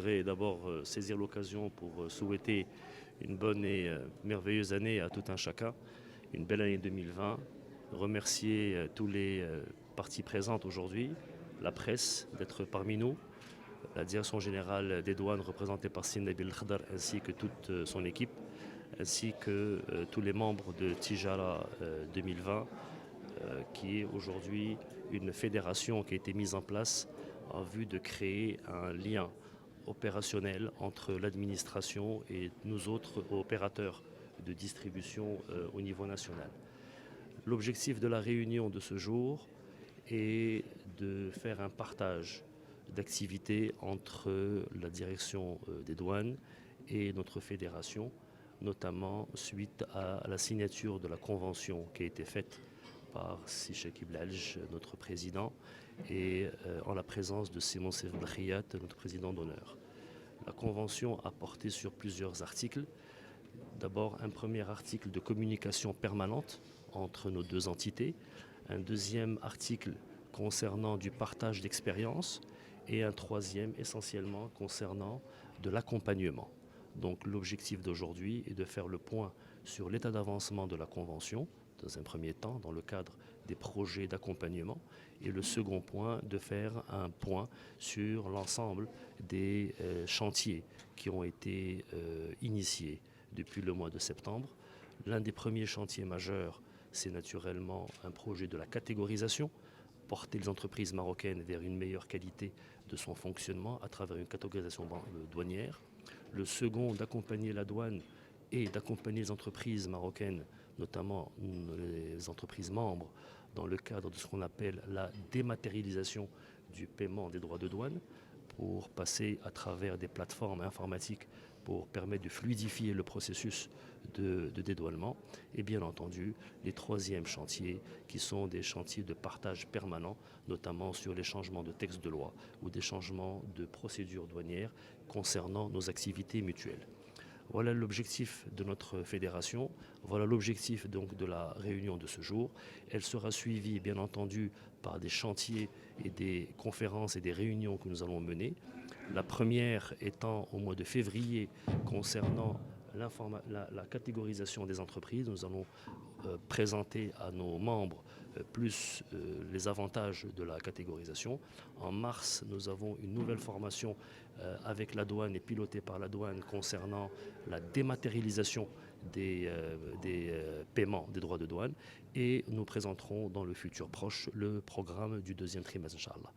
voudrais d'abord saisir l'occasion pour souhaiter une bonne et merveilleuse année à tout un chacun, une belle année 2020, remercier tous les parties présentes aujourd'hui, la presse d'être parmi nous, la direction générale des douanes représentée par Sine Nabil Khdar ainsi que toute son équipe, ainsi que tous les membres de Tijara 2020, qui est aujourd'hui une fédération qui a été mise en place en vue de créer un lien opérationnel entre l'administration et nous autres opérateurs de distribution au niveau national. L'objectif de la réunion de ce jour est de faire un partage d'activités entre la direction des douanes et notre fédération, notamment suite à la signature de la convention qui a été faite par Si Chekib Lalj, notre président, et en la présence de Simon Sevdakhiat, notre président d'honneur. La convention a porté sur plusieurs articles. D'abord, un premier article de communication permanente entre nos deux entités, un deuxième article concernant du partage d'expérience et un troisième essentiellement concernant de l'accompagnement. Donc l'objectif d'aujourd'hui est de faire le point sur l'état d'avancement de la Convention, dans un premier temps, dans le cadre des projets d'accompagnement, et le second point, de faire un point sur l'ensemble des chantiers qui ont été initiés depuis le mois de septembre. L'un des premiers chantiers majeurs, c'est naturellement un projet de la catégorisation, porter les entreprises marocaines vers une meilleure qualité de son fonctionnement à travers une catégorisation douanière. Le second, d'accompagner la douane et d'accompagner les entreprises marocaines, notamment les entreprises membres, dans le cadre de ce qu'on appelle la dématérialisation du paiement des droits de douane, pour passer à travers des plateformes informatiques pour permettre de fluidifier le processus de dédouanement. Et bien entendu, les troisièmes chantiers qui sont des chantiers de partage permanent, notamment sur les changements de texte de loi ou des changements de procédures douanières concernant nos activités mutuelles. Voilà l'objectif de notre fédération, voilà l'objectif donc de la réunion de ce jour. Elle sera suivie bien entendu par des chantiers et des conférences et des réunions que nous allons mener. La première étant au mois de février concernant la catégorisation des entreprises. Nous allons présenter à nos membres plus les avantages de la catégorisation. En mars, nous avons une nouvelle formation avec la douane et pilotée par la douane concernant la dématérialisation des paiements des droits de douane. Et nous présenterons dans le futur proche le programme du deuxième trimestre, Inch'Allah.